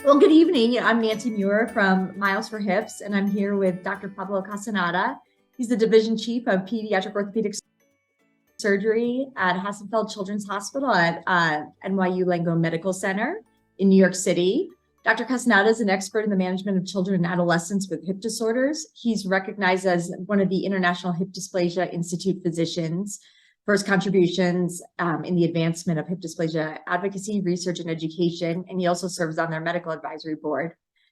Well, good evening. I'm Nancy Muir from Miles4Hips, and I'm here with Dr. Pablo Castaneda. He's the Division Chief of Pediatric Orthopedic Surgery at Hassenfeld Children's Hospital at NYU Langone Medical Center in New York City. Dr. Castaneda is an expert in the management of children and adolescents with hip disorders. He's recognized as one of the International Hip Dysplasia Institute physicians for his contributions in the advancement of hip dysplasia advocacy, research, and education, and he also serves on their medical advisory board.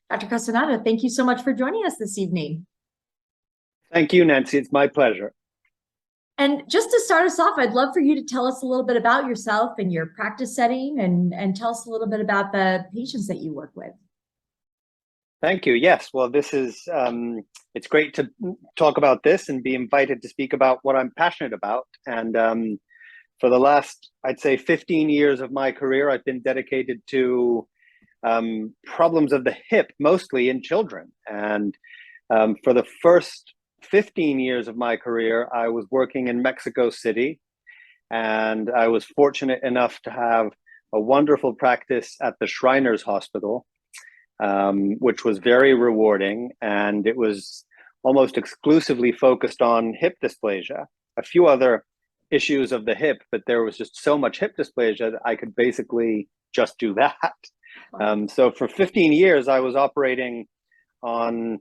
Dr. Castaneda, thank you so much for joining us this evening. Thank you, Nancy. It's my pleasure. And just to start us off, I'd love for you to tell us a little bit about yourself and your practice setting, and tell us a little bit about the patients that you work with. Thank you. Yes, well, this is, it's great to talk about this and be invited to speak about what I'm passionate about. And for the last, I'd say 15 years of my career, I've been dedicated to problems of the hip, mostly in children. And for the first 15 years of my career, I was working in Mexico City, and I was fortunate enough to have a wonderful practice at the Shriners Hospital, which was very rewarding, and it was almost exclusively focused on hip dysplasia, a few other issues of the hip, but there was just so much hip dysplasia that I could basically just do that. So for 15 years, I was operating on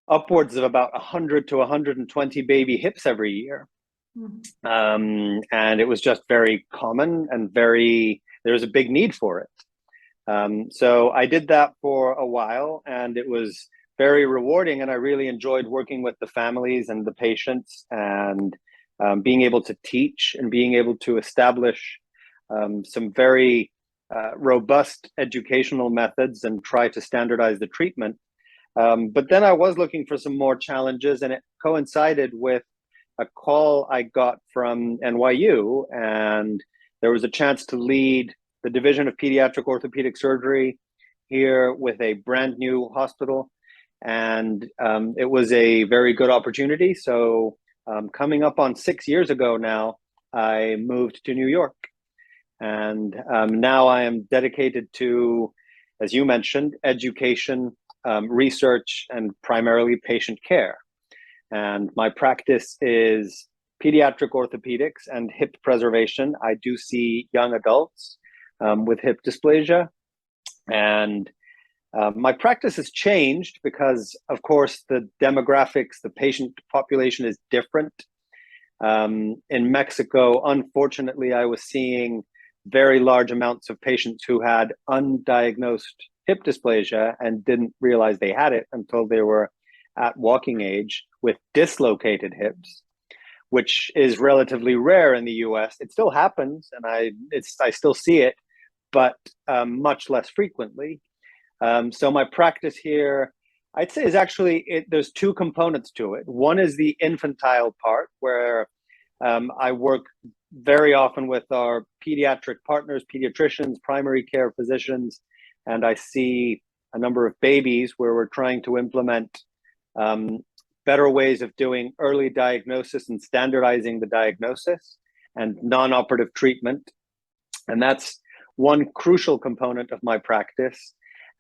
upwards of about 100 to 120 baby hips every year. And it was just very common and there was a big need for it. So I did that for a while, and it was very rewarding, and I really enjoyed working with the families and the patients, and being able to teach and being able to establish some very robust educational methods and try to standardize the treatment. But then I was looking for some more challenges, and it coincided with a call I got from NYU, and there was a chance to lead the Division of Pediatric Orthopedic Surgery here with a brand new hospital. And it was a very good opportunity. So coming up on 6 years ago now, I moved to New York. And now I am dedicated to, as you mentioned, education, research, and primarily patient care. And my practice is pediatric orthopedics and hip preservation. I do see young adults with hip dysplasia. And my practice has changed because, of course, the demographics, the patient population is different. In Mexico, unfortunately, I was seeing very large amounts of patients who had undiagnosed hip dysplasia and didn't realize they had it until they were at walking age with dislocated hips, which is relatively rare in the US. It still happens, and I still see it, but much less frequently. So my practice here, I'd say, is actually, there's two components to it. One is the infantile part, where I work very often with our pediatric partners, pediatricians, primary care physicians, and I see a number of babies where we're trying to implement better ways of doing early diagnosis and standardizing the diagnosis and non-operative treatment. And that's one crucial component of my practice.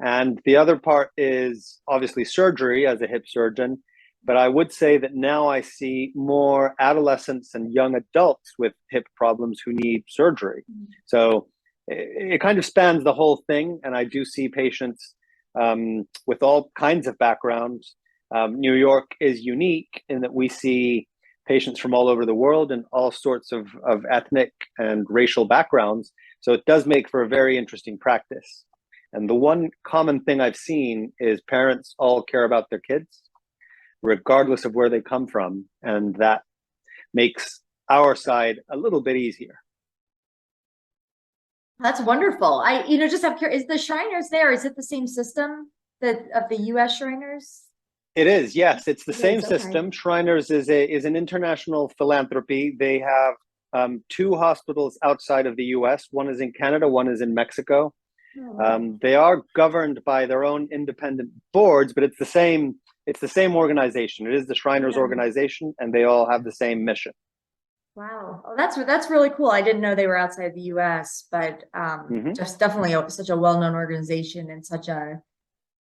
And the other part is obviously surgery as a hip surgeon, but I would say that now I see more adolescents and young adults with hip problems who need surgery. So it kind of spans the whole thing, and I do see patients with all kinds of backgrounds. New York is unique in that we see patients from all over the world and all sorts of ethnic and racial backgrounds. So it does make for a very interesting practice. And the one common thing I've seen is parents all care about their kids, regardless of where they come from. And that makes our side a little bit easier. That's wonderful. Just have curious, is the Shriners there? Is it the same system of the US Shriners? It is, yes. It's the same system. Shriners is an international philanthropy. They have two hospitals outside of the US. One is in Canada, one is in Mexico. They are governed by their own independent boards, but it's the same organization. It is the Shriners organization, and they all have the same mission. Wow. Oh, that's really cool. I didn't know they were outside the US, but Hmm. just definitely such a well-known organization and such a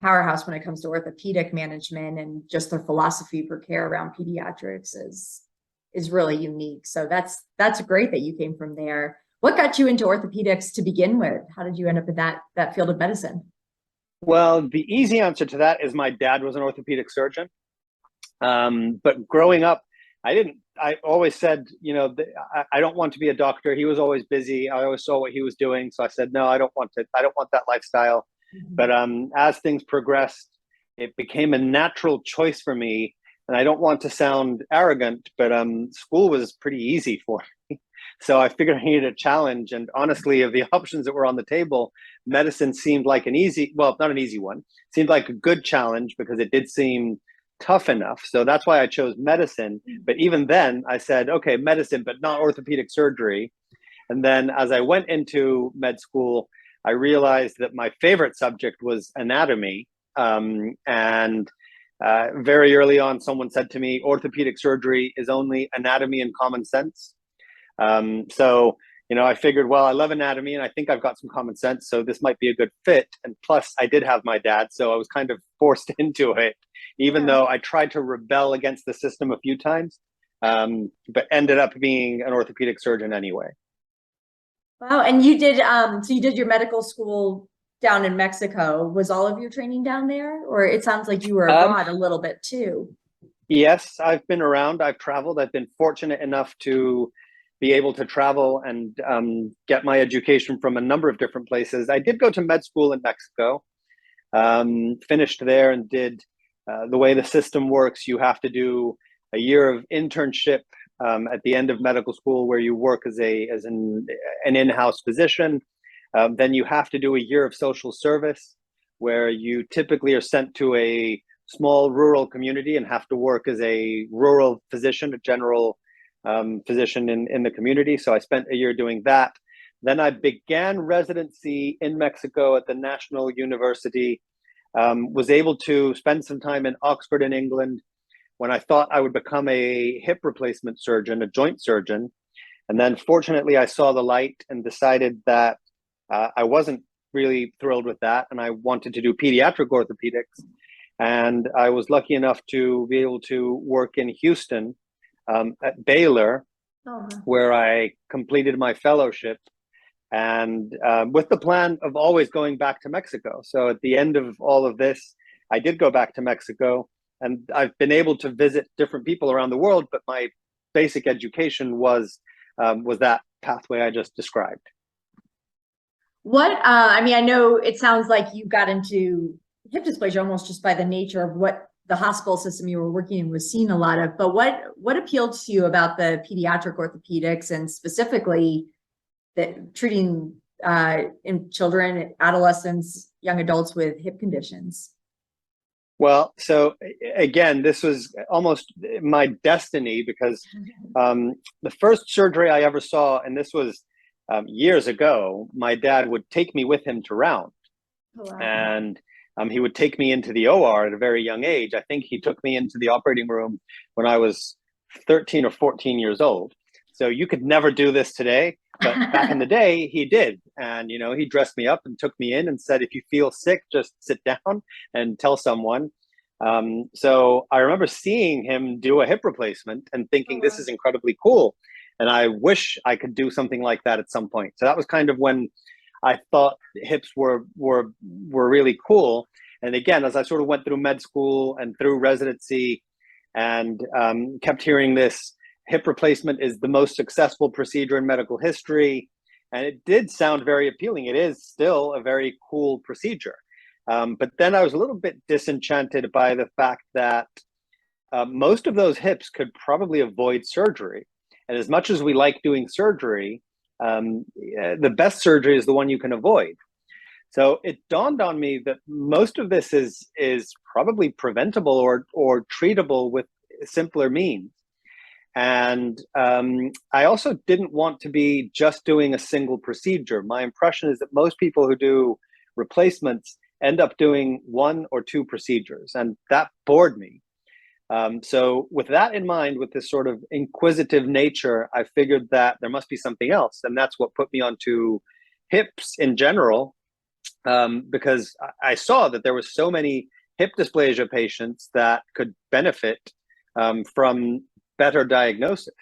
powerhouse when it comes to orthopedic management, and just their philosophy for care around pediatrics is really unique. So that's great that you came from there. What got you into orthopedics to begin with? How did you end up in that field of medicine? Well, the easy answer to that is my dad was an orthopedic surgeon. But growing up, I always said, I don't want to be a doctor. He was always busy. I always saw what he was doing. So I said, no, I don't want that lifestyle. But Mhm. as things progressed, it became a natural choice for me. And I don't want to sound arrogant, but school was pretty easy for me. So I figured I needed a challenge. And honestly, of the options that were on the table, medicine seemed like well, not an easy one, seemed like a good challenge because it did seem tough enough. So that's why I chose medicine. But even then, I said, okay, medicine, but not orthopedic surgery. And then as I went into med school, I realized that my favorite subject was anatomy. And very early on, someone said to me, orthopedic surgery is only anatomy and common sense. So, I figured, well, I love anatomy and I think I've got some common sense, so this might be a good fit. And plus, I did have my dad, so I was kind of forced into it, even Yeah. though I tried to rebel against the system a few times, but ended up being an orthopedic surgeon anyway. Wow. And so you did your medical school down in Mexico. Was all of your training down there? Or it sounds like you were Um, abroad a little bit too. yes, I've been around, I've traveled, I've been fortunate enough to be able to travel and get my education from a number of different places. I did go to med school in Mexico. Finished there and did the way the system works. You have to do a year of internship at the end of medical school, where you work as an in-house physician. Then you have to do a year of social service, where you typically are sent to a small rural community and have to work as a rural physician, a general physician in the community. So I spent a year doing that. Then I began residency in Mexico at the National University. Was able to spend some time in Oxford in England when I thought I would become a hip replacement surgeon, a joint surgeon. And then fortunately, I saw the light and decided that I wasn't really thrilled with that. And I wanted to do pediatric orthopedics. And I was lucky enough to be able to work in Houston at Baylor, Oh, where I completed my fellowship, and with the plan of always going back to Mexico. So at the end of all of this, I did go back to Mexico, and I've been able to visit different people around the world. But my basic education was that pathway I just described. I mean, I know it sounds like you got into hip dysplasia almost just by the nature of what the hospital system you were working in was seeing a lot of, but what appealed to you about the pediatric orthopedics, and specifically that treating in children, adolescents, young adults with hip conditions? Well, so again, this was almost my destiny because the first surgery I ever saw, and this was years ago, my dad would take me with him to round. Oh, wow. And he would take me into the OR at a very young age. I think he took me into the operating room when I was 13 or 14 years old. So you could never do this today, but back in the day, he did. And, he dressed me up and took me in and said, if you feel sick, just sit down and tell someone. So I remember seeing him do a hip replacement and Oh, thinking, this wow. is incredibly cool. And I wish I could do something like that at some point. So that was kind of when I thought hips were really cool. And again, as I sort of went through med school and through residency, and kept hearing this, hip replacement is the most successful procedure in medical history, and it did sound very appealing. It is still a very cool procedure. But then I was a little bit disenchanted by the fact that most of those hips could probably avoid surgery. And as much as we like doing surgery, the best surgery is the one you can avoid. So it dawned on me that most of this is probably preventable or treatable with simpler means. And I also didn't want to be just doing a single procedure. My impression is that most people who do replacements end up doing one or two procedures, and that bored me. So with that in mind, with this sort of inquisitive nature, I figured that there must be something else. And that's what put me onto hips in general, because I saw that there was so many hip dysplasia patients that could benefit from better diagnosis.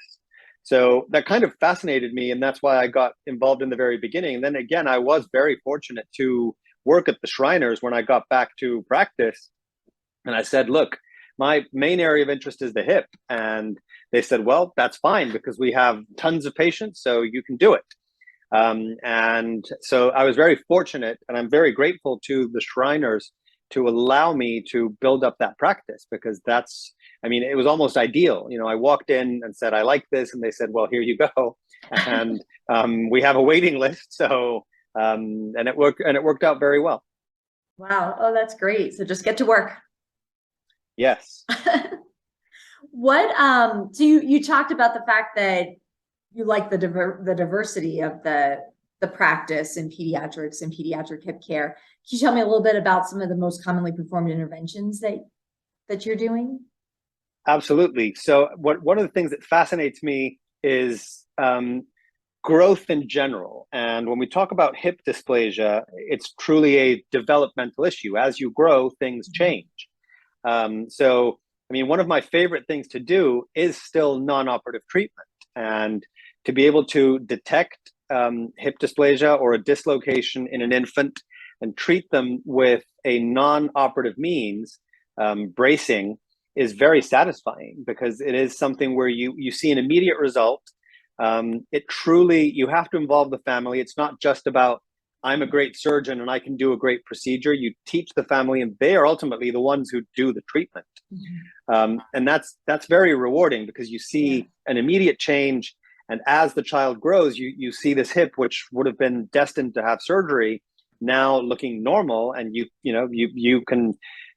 So that kind of fascinated me, and that's why I got involved in the very beginning. And then again, I was very fortunate to work at the Shriners when I got back to practice. And I said, look, my main area of interest is the hip. And they said, well, that's fine because we have tons of patients, so you can do it. And so I was very fortunate, and I'm very grateful to the Shriners to allow me to build up that practice, because that's, I mean, it was almost ideal. You know, I walked in and said, I like this. And they said, well, here you go. And we have a waiting list. So, and it worked out very well. Wow. Oh, that's great. So just get to work. Yes. So you talked about the fact that you like the diversity of the practice in pediatrics and pediatric hip care. Can you tell me a little bit about some of the most commonly performed interventions that you're doing? Absolutely. So one of the things that fascinates me is growth in general. And when we talk about hip dysplasia, it's truly a developmental issue. As you grow, things change. So, I mean, one of my favorite things to do is still non-operative treatment. And to be able to detect hip dysplasia or a dislocation in an infant and treat them with a non-operative means, bracing, is very satisfying, because it is something where you see an immediate result. It truly, you have to involve the family. It's not just about, I'm a great surgeon and I can do a great procedure. You teach the family, and they are ultimately the ones who do the treatment. And that's very rewarding, because you see an immediate change. And as the child grows, you see this hip, which would have been destined to have surgery, now looking normal, and you can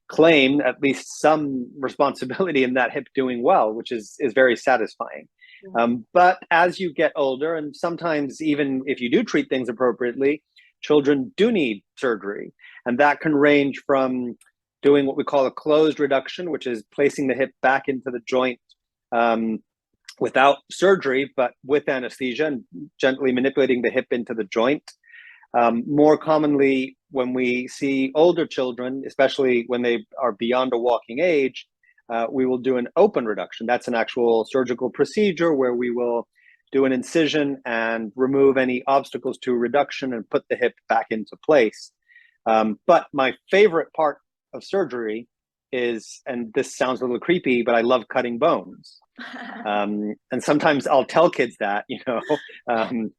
claim at least some responsibility in that hip doing well, which is very satisfying. But as you get older, and sometimes even if you do treat things appropriately, children do need surgery. And that can range from doing what we call a closed reduction, which is placing the hip back into the joint without surgery, but with anesthesia, and gently manipulating the hip into the joint. More commonly, when we see older children, especially when they are beyond a walking age, we will do an open reduction. That's an actual surgical procedure where we will do an incision and remove any obstacles to reduction and put the hip back into place. But my favorite part of surgery is, and this sounds a little creepy, but I love cutting bones. And sometimes I'll tell kids that, and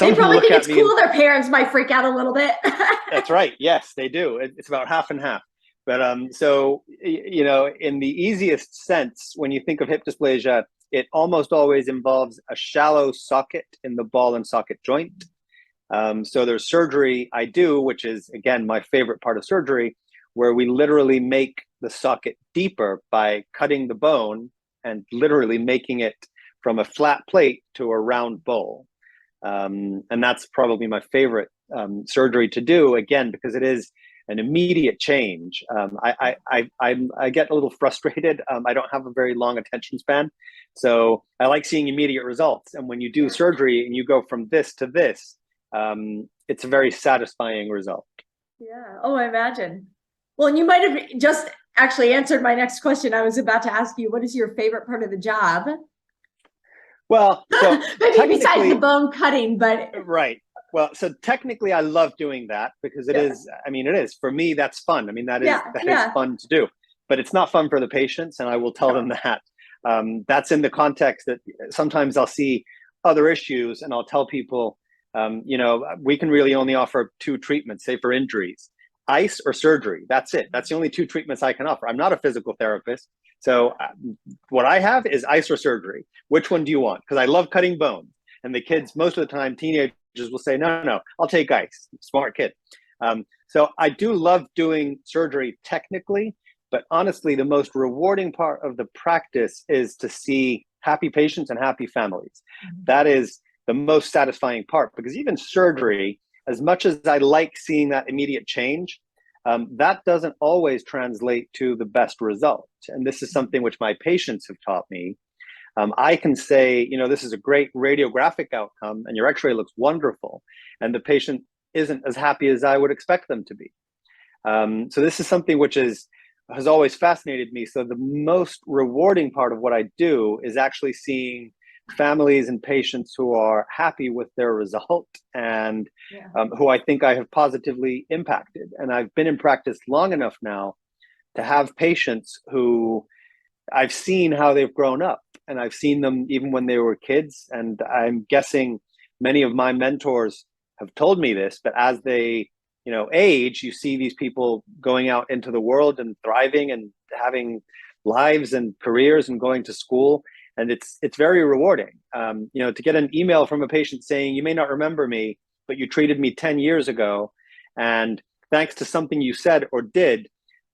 they probably think it's cool. Their parents might freak out a little bit. That's right. Yes, they do. It's about half and half. But so, in the easiest sense, when you think of hip dysplasia, it almost always involves a shallow socket in the ball and socket joint. So there's surgery I do, which is, again, my favorite part of surgery, where we literally make the socket deeper by cutting the bone and literally making it from a flat plate to a round bowl. And that's probably my favorite surgery to do, again, because it is an immediate change. I get a little frustrated. I don't have a very long attention span. So I like seeing immediate results. And when you do surgery and you go from this to this, it's a very satisfying result. Yeah. Oh, I imagine. Well, and you might have just actually answered my next question. I was about to ask you, what is your favorite part of the job? Well, so maybe besides the bone cutting, but right. Well, so technically I love doing that, because it is, for me, that's fun. I mean, that is fun to do, but it's not fun for the patients. And I will tell them that. That's in the context that sometimes I'll see other issues and I'll tell people, we can really only offer 2 treatments, say for injuries, ice or surgery. That's it. That's the only 2 treatments I can offer. I'm not a physical therapist. So what I have is ice or surgery. Which one do you want? Because I love cutting bones. And the kids, most of the time, teenagers will say, no, I'll take ice. Smart kid. So I do love doing surgery technically, but honestly, the most rewarding part of the practice is to see happy patients and happy families. That is the most satisfying part, because even surgery, as much as I like seeing that immediate change, that doesn't always translate to the best result. And this is something which my patients have taught me. I can say, this is a great radiographic outcome and your x-ray looks wonderful. And the patient isn't as happy as I would expect them to be. So this is something which has always fascinated me. So the most rewarding part of what I do is actually seeing families and patients who are happy with their result and who I think I have positively impacted. And I've been in practice long enough now to have patients who I've seen how they've grown up, and I've seen them even when they were kids. And I'm guessing many of my mentors have told me this, but as they age, you see these people going out into the world and thriving and having lives and careers and going to school. And it's very rewarding, to get an email from a patient saying, you may not remember me, but you treated me 10 years ago. And thanks to something you said or did,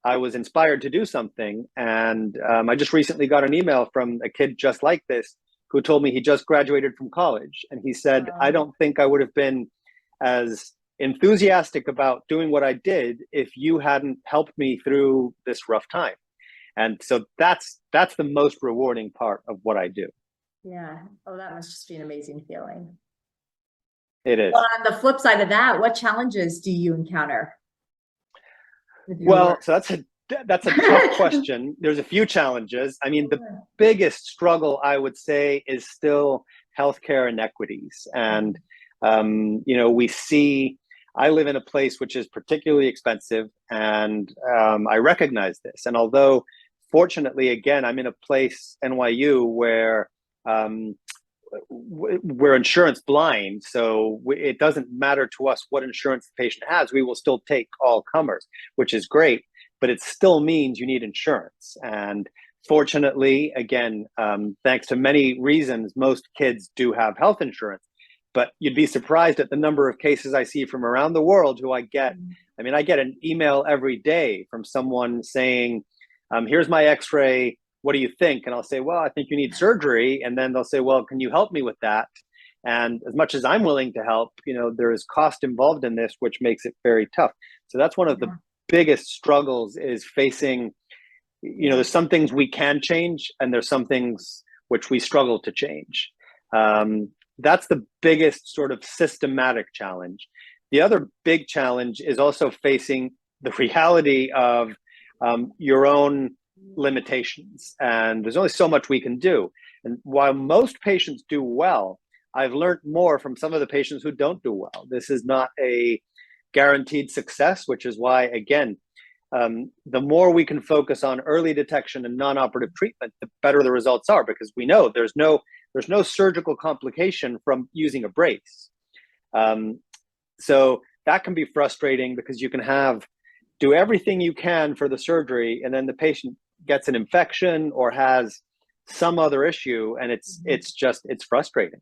I was inspired to do something. And I just recently got an email from a kid just like this who told me he just graduated from college. And he said, I don't think I would have been as enthusiastic about doing what I did if you hadn't helped me through this rough time. And so that's the most rewarding part of what I do. Yeah. Oh, that must just be an amazing feeling. It is. Well, on the flip side of that, what challenges do you encounter? Well, so that's a tough question. There's a few challenges. I mean, the biggest struggle I would say is still healthcare inequities. And, we see, I live in a place which is particularly expensive, and I recognize this. And although, fortunately, again, I'm in a place, NYU, where we're insurance blind, so it doesn't matter to us what insurance the patient has. We will still take all comers, which is great, but it still means you need insurance. And fortunately, again, thanks to many reasons, most kids do have health insurance. But you'd be surprised at the number of cases I see from around the world who I get. I mean, I get an email every day from someone saying, here's my x-ray, what do you think? And I'll say, well, I think you need surgery. And then they'll say, well, can you help me with that? And as much as I'm willing to help, there is cost involved in this, which makes it very tough. So that's one of the biggest struggles, is facing, there's some things we can change and there's some things which we struggle to change. That's the biggest sort of systematic challenge. The other big challenge is also facing the reality of your own limitations. And there's only so much we can do. And while most patients do well, I've learned more from some of the patients who don't do well. This is not a guaranteed success, which is why, again, the more we can focus on early detection and non-operative treatment, the better the results are, because we know there's no surgical complication from using a brace. So that can be frustrating, because you can do everything you can for the surgery, and then the patient gets an infection or has some other issue, and it's frustrating.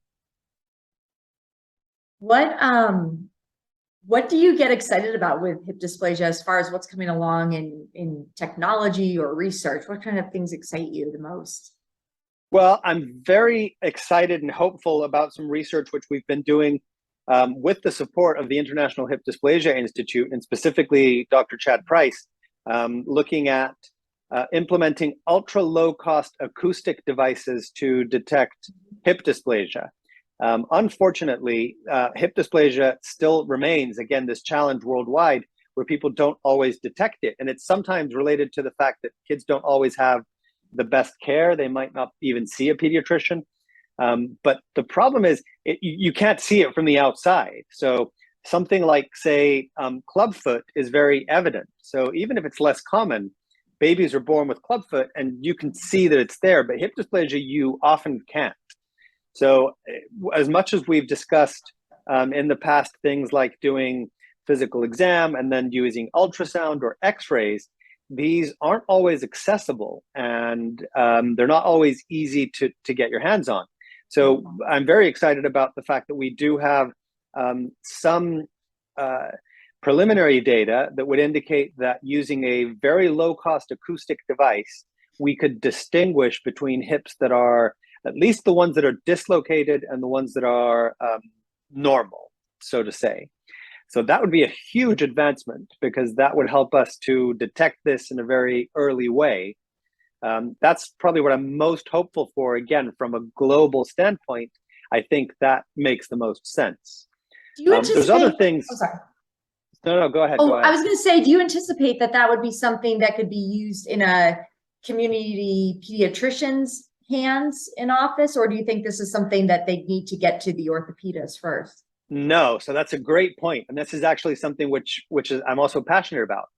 What do you get excited about with hip dysplasia as far as what's coming along in technology or research? What kind of things excite you the most? Well, I'm very excited and hopeful about some research which we've been doing with the support of the International Hip Dysplasia Institute, and specifically Dr. Chad Price, looking at implementing ultra low cost acoustic devices to detect hip dysplasia. Unfortunately, hip dysplasia still remains, again, this challenge worldwide where people don't always detect it. And it's sometimes related to the fact that kids don't always have the best care. They might not even see a pediatrician. But the problem is you can't see it from the outside. So something like, say, clubfoot is very evident. So even if it's less common, babies are born with clubfoot and you can see that it's there, but hip dysplasia, you often can't. So as much as we've discussed in the past things like doing physical exam and then using ultrasound or x-rays, these aren't always accessible, and they're not always easy to get your hands on. So I'm very excited about the fact that we do have some preliminary data that would indicate that using a very low-cost acoustic device, we could distinguish between hips that are at least the ones that are dislocated and the ones that are normal, so to say. So that would be a huge advancement because that would help us to detect this in a very early way. That's probably what I'm most hopeful for. Again, from a global standpoint, I think that makes the most sense. Do you anticipate? There's other things. Oh, sorry. No, go ahead. Oh, Go ahead. I was going to say, do you anticipate that that would be something that could be used in a community pediatrician's hands in office, or do you think this is something that they need to get to the orthopedist first? No, so that's a great point, and this is actually something which is I'm also passionate about.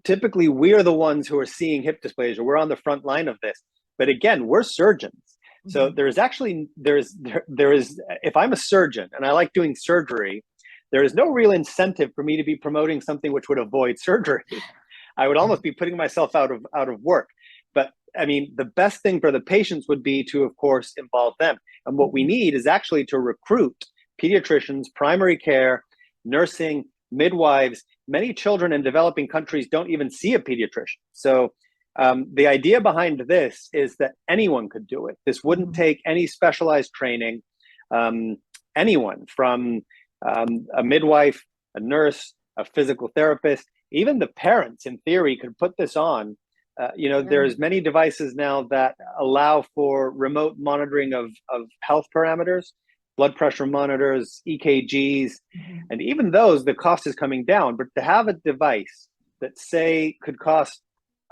Typically, we are the ones who are seeing hip dysplasia. We're on the front line of this, but again, we're surgeons. So there is if I'm a surgeon and I like doing surgery, there is no real incentive for me to be promoting something which would avoid surgery. I would almost be putting myself out of work. But I mean, the best thing for the patients would be to, of course, involve them. And what we need is actually to recruit pediatricians, primary care, nursing, midwives. Many children in developing countries don't even see a pediatrician. So the idea behind this is that anyone could do it. This wouldn't take any specialized training. Anyone from a midwife, a nurse, a physical therapist, even the parents in theory could put this on. There's many devices now that allow for remote monitoring of health parameters, blood pressure monitors, EKGs, and even those, the cost is coming down. But to have a device that, say, could cost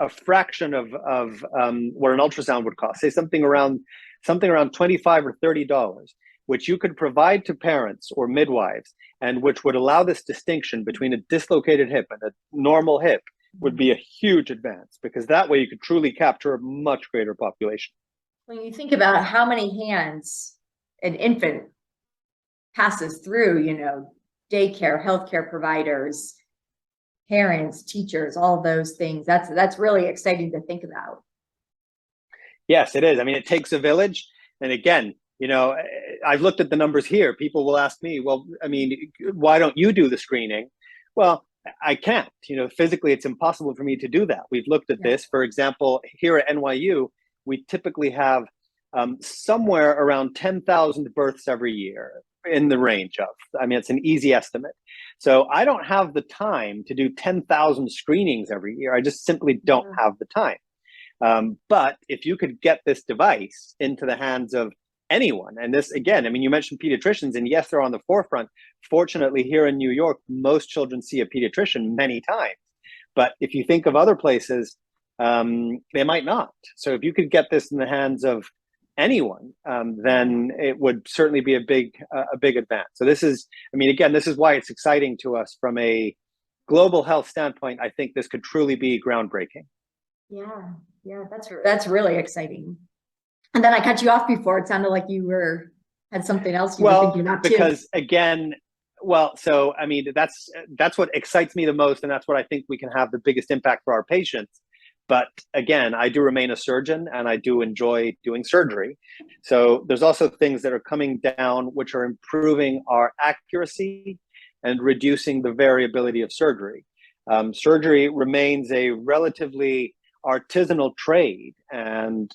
a fraction of what an ultrasound would cost, say something around $25 or $30, which you could provide to parents or midwives, and which would allow this distinction between a dislocated hip and a normal hip, would be a huge advance, because that way you could truly capture a much greater population. When you think about how many hands an infant passes through, daycare, healthcare providers, parents, teachers, all those things, that's really exciting to think about. Yes, it is. I mean, it takes a village. And again, I've looked at the numbers here. People will ask me, well, I mean, why don't you do the screening? Well, I can't. Physically, it's impossible for me to do that. We've looked at this. For example, here at NYU, we typically have somewhere around 10,000 births every year, in the range of. I mean, it's an easy estimate. So I don't have the time to do 10,000 screenings every year. I just simply don't have the time. But if you could get this device into the hands of anyone, and this, again, I mean, you mentioned pediatricians, and yes, they're on the forefront. Fortunately, here in New York, most children see a pediatrician many times. But if you think of other places, they might not. So if you could get this in the hands of anyone, then it would certainly be a big advance. So this is, I mean, again, this is why it's exciting to us from a global health standpoint. I think this could truly be groundbreaking. Yeah, that's really exciting. And then I cut you off before. It sounded like you had something else you were thinking about too. Because again, so I mean, that's what excites me the most, and that's what I think we can have the biggest impact for our patients. But again, I do remain a surgeon, and I do enjoy doing surgery. So there's also things that are coming down which are improving our accuracy and reducing the variability of surgery. Surgery remains a relatively artisanal trade, and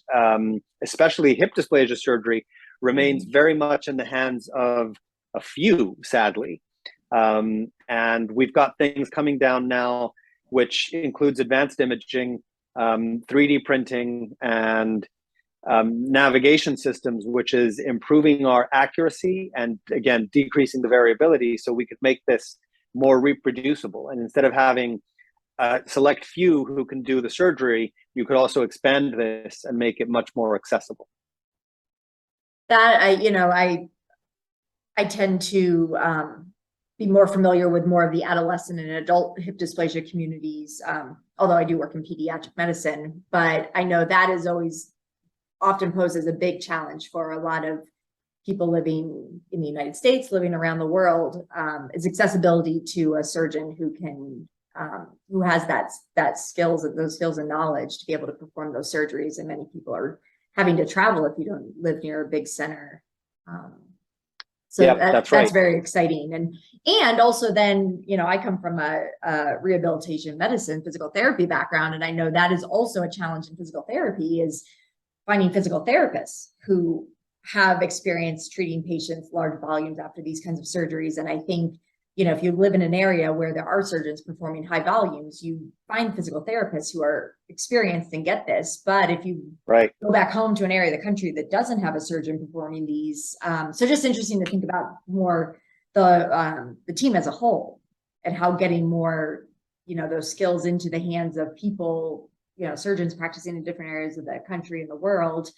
especially hip dysplasia surgery remains very much in the hands of a few, sadly. And we've got things coming down now, which includes advanced imaging, 3D printing, and navigation systems, which is improving our accuracy and, again, decreasing the variability, so we could make this more reproducible. And instead of having select few who can do the surgery, you could also expand this and make it much more accessible. That I tend to be more familiar with more of the adolescent and adult hip dysplasia communities, although I do work in pediatric medicine. But I know that is always often posed as a big challenge for a lot of people living in the United States, living around the world, is accessibility to a surgeon who can who has those skills and knowledge to be able to perform those surgeries. And many people are having to travel if you don't live near a big center. So that's very exciting. And also then, I come from a rehabilitation medicine, physical therapy background. And I know that is also a challenge in physical therapy, is finding physical therapists who have experience treating patients large volumes after these kinds of surgeries. And I think if you live in an area where there are surgeons performing high volumes, you find physical therapists who are experienced and get this. But if you go back home to an area of the country that doesn't have a surgeon performing these, so just interesting to think about more the team as a whole and how getting more, those skills into the hands of people, surgeons practicing in different areas of the country and the world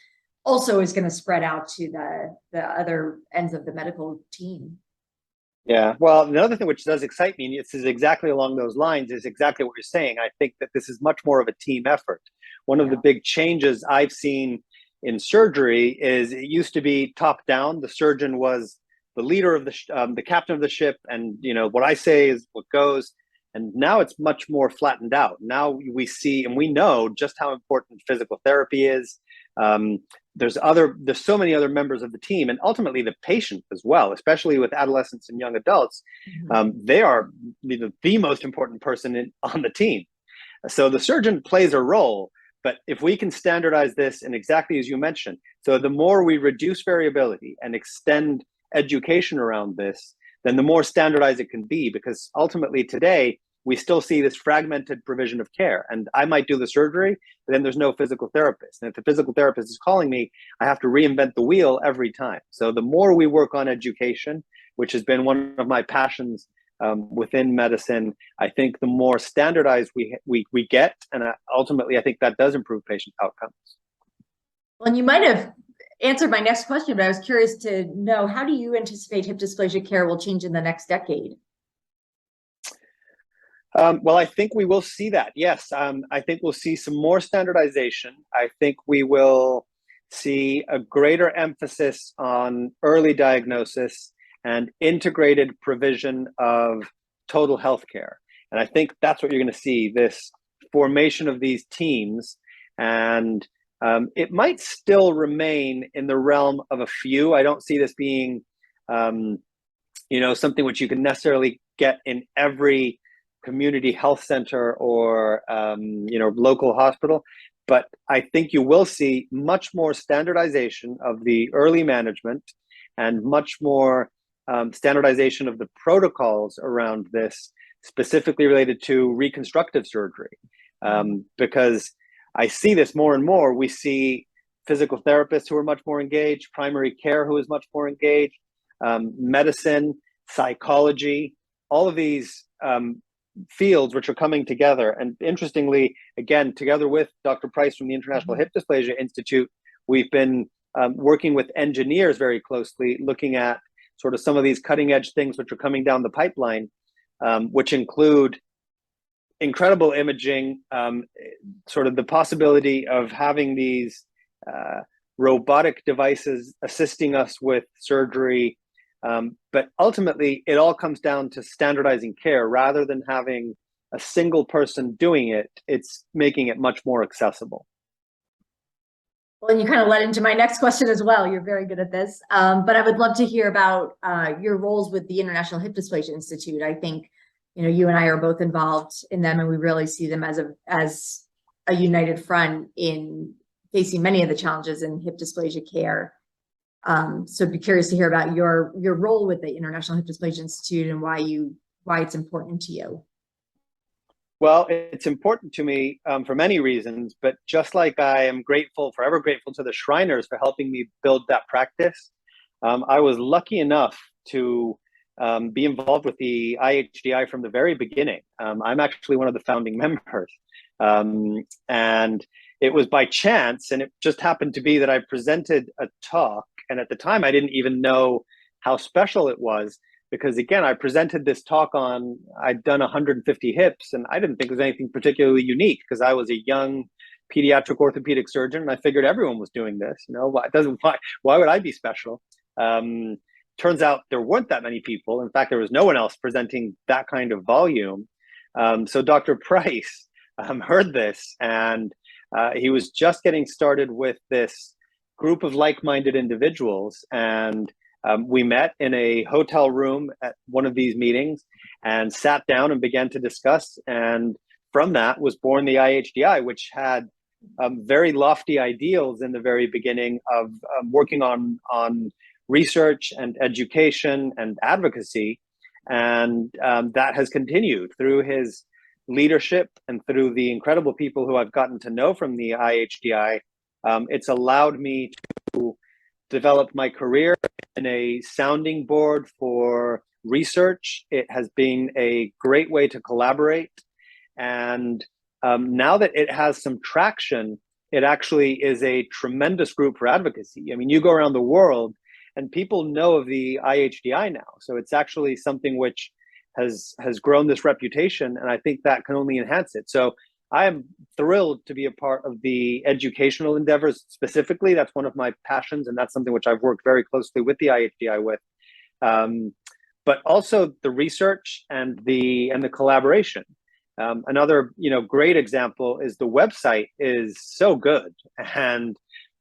also is going to spread out to the other ends of the medical team. Yeah, well, another thing which does excite me, and this is exactly along those lines, is exactly what you're saying. I think that this is much more of a team effort. One of the big changes I've seen in surgery is it used to be top down. The surgeon was the leader of the captain of the ship, and what I say is what goes. And now it's much more flattened out. Now we see and we know just how important physical therapy is. There's so many other members of the team, and ultimately the patient as well, especially with adolescents and young adults. They are the most important person on the team. So the surgeon plays a role, but if we can standardize this, and exactly as you mentioned, so the more we reduce variability and extend education around this, then the more standardized it can be, because ultimately today, we still see this fragmented provision of care. And I might do the surgery, but then there's no physical therapist. And if the physical therapist is calling me, I have to reinvent the wheel every time. So the more we work on education, which has been one of my passions within medicine, I think the more standardized we get. And ultimately, I think that does improve patient outcomes. Well, and you might have answered my next question, but I was curious to know, how do you anticipate hip dysplasia care will change in the next decade? Well, I think we will see that. Yes, I think we'll see some more standardization. I think we will see a greater emphasis on early diagnosis and integrated provision of total healthcare. And I think that's what you're going to see, this formation of these teams. And it might still remain in the realm of a few. I don't see this being, something which you can necessarily get in every community health center or local hospital, but I think you will see much more standardization of the early management and much more standardization of the protocols around this, specifically related to reconstructive surgery, because I see this more and more. We see physical therapists who are much more engaged, primary care who is much more engaged, medicine, psychology, all of these fields which are coming together. And interestingly, again, together with Dr. Price from the International Hip Dysplasia Institute, we've been working with engineers very closely, looking at sort of some of these cutting edge things which are coming down the pipeline, which include incredible imaging, sort of the possibility of having these robotic devices assisting us with surgery. But ultimately, it all comes down to standardizing care. Rather than having a single person doing it, it's making it much more accessible. Well, and you kind of led into my next question as well. You're very good at this. But I would love to hear about your roles with the International Hip Dysplasia Institute. I think, you and I are both involved in them, and we really see them as a united front in facing many of the challenges in hip dysplasia care. So I'd be curious to hear about your role with the International Hip Dysplasia Institute and why it's important to you. Well, it's important to me for many reasons, but just like I am forever grateful to the Shriners for helping me build that practice, I was lucky enough to be involved with the IHDI from the very beginning. I'm actually one of the founding members. And it was by chance, and it just happened to be that I presented a talk. And at the time, I didn't even know how special it was, because again, I presented this talk I'd done 150 hips, and I didn't think it was anything particularly unique because I was a young pediatric orthopedic surgeon, and I figured everyone was doing this. Why would I be special? Turns out there weren't that many people. In fact, there was no one else presenting that kind of volume. So Dr. Price heard this, and he was just getting started with this group of like-minded individuals, and we met in a hotel room at one of these meetings and sat down and began to discuss. And from that was born the IHDI, which had very lofty ideals in the very beginning of working on research and education and advocacy. And that has continued through his leadership and through the incredible people who I've gotten to know from the IHDI. It's allowed me to develop my career in a sounding board for research. It has been a great way to collaborate. And now that it has some traction, it actually is a tremendous group for advocacy. I mean, you go around the world and people know of the IHDI now. So it's actually something which has grown this reputation, and I think that can only enhance it. So I am thrilled to be a part of the educational endeavors specifically. That's one of my passions, and that's something which I've worked very closely with the IHDI with. But also the research and the collaboration. Another great example is the website is so good, and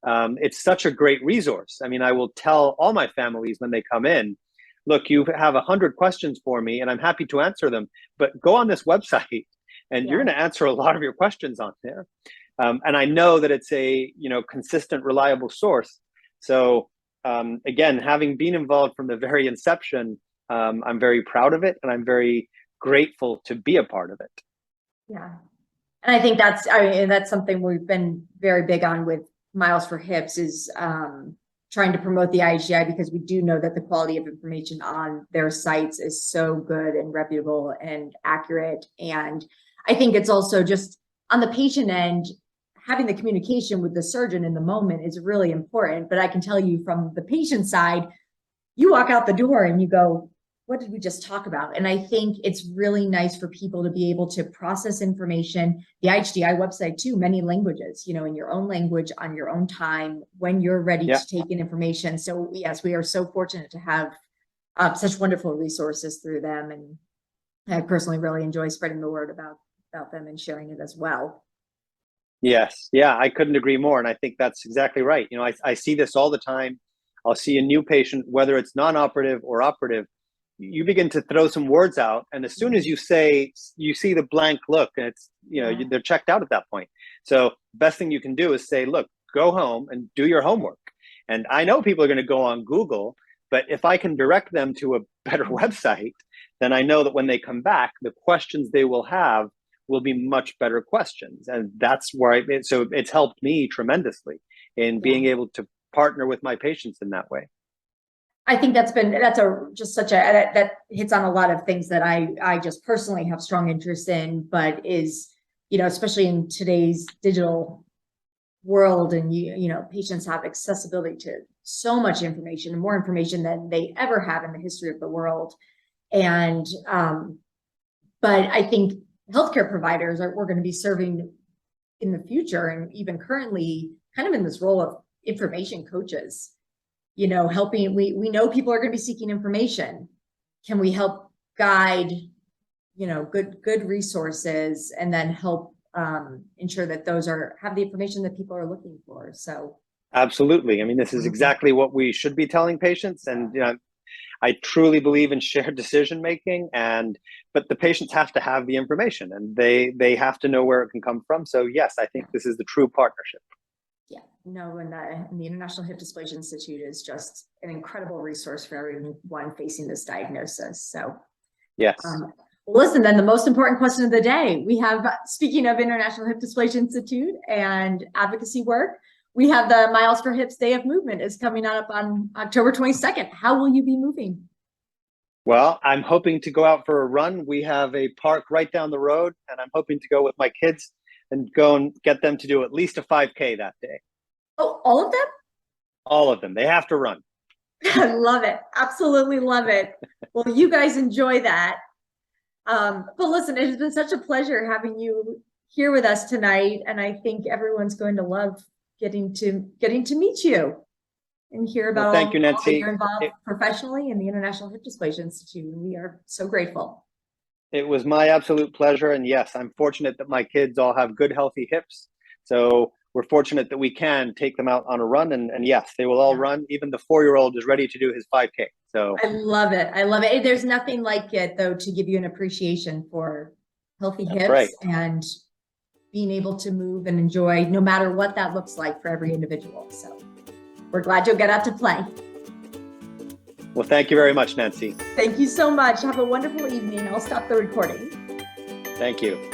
it's such a great resource. I mean, I will tell all my families when they come in, look, you have 100 questions for me and I'm happy to answer them, but go on this website and you're going to answer a lot of your questions on there. And I know that it's a consistent, reliable source. So again, having been involved from the very inception, I'm very proud of it, and I'm very grateful to be a part of it. Yeah. And I think that's something we've been very big on with Miles4Hips is trying to promote the IHDI, because we do know that the quality of information on their sites is so good and reputable and accurate. And I think it's also just on the patient end, having the communication with the surgeon in the moment is really important. But I can tell you from the patient side, you walk out the door and you go, what did we just talk about? And I think it's really nice for people to be able to process information. The IHDI website too, many languages, in your own language, on your own time, when you're ready to take in information. So yes, we are so fortunate to have such wonderful resources through them. And I personally really enjoy spreading the word about them and sharing it as well. Yes. Yeah, I couldn't agree more. And I think that's exactly right. I see this all the time. I'll see a new patient, whether it's non-operative or operative, you begin to throw some words out, and as soon as you see the blank look, and it's they're checked out at that point. So best thing you can do is say, look, go home and do your homework. And I know people are going to go on Google, but if I can direct them to a better website, then I know that when they come back, the questions they will have will be much better questions. And that's where so it's helped me tremendously in being able to partner with my patients in that way. I think that hits on a lot of things that I just personally have strong interest in, but is, especially in today's digital world, and patients have accessibility to so much information, and more information than they ever have in the history of the world. And but I think healthcare providers we're going to be serving in the future, and even currently kind of in this role of information coaches. Helping, we know people are going to be seeking information. Can we help guide, good resources, and then help ensure that those have the information that people are looking for? So absolutely. I mean, this is exactly what we should be telling patients. And I truly believe in shared decision making, but the patients have to have the information, and they have to know where it can come from. So yes, I think this is the true partnership. Yeah, and the International Hip Dysplasia Institute is just an incredible resource for everyone facing this diagnosis. So, yes. Listen, then the most important question of the day, we have, speaking of International Hip Dysplasia Institute and advocacy work, we have the Miles4Hips Day of Movement is coming up on October 22nd. How will you be moving? Well, I'm hoping to go out for a run. We have a park right down the road, and I'm hoping to go with my kids and go and get them to do at least a 5K that day. Oh, all of them? All of them. They have to run. I love it. Absolutely love it. Well, you guys enjoy that. But listen, it has been such a pleasure having you here with us tonight. And I think everyone's going to love getting to meet you and hear about thank you, Nancy. all that you're involved professionally in the International Hip Dysplasia Institute. And we are so grateful. It was my absolute pleasure. And yes, I'm fortunate that my kids all have good, healthy hips. So we're fortunate that we can take them out on a run. And yes, they will all run. Even the 4-year-old is ready to do his 5K. So I love it. I love it. There's nothing like it, though, to give you an appreciation for healthy hips and being able to move and enjoy, no matter what that looks like for every individual. So we're glad you'll get out to play. Well, thank you very much, Nancy. Thank you so much. Have a wonderful evening. I'll stop the recording. Thank you.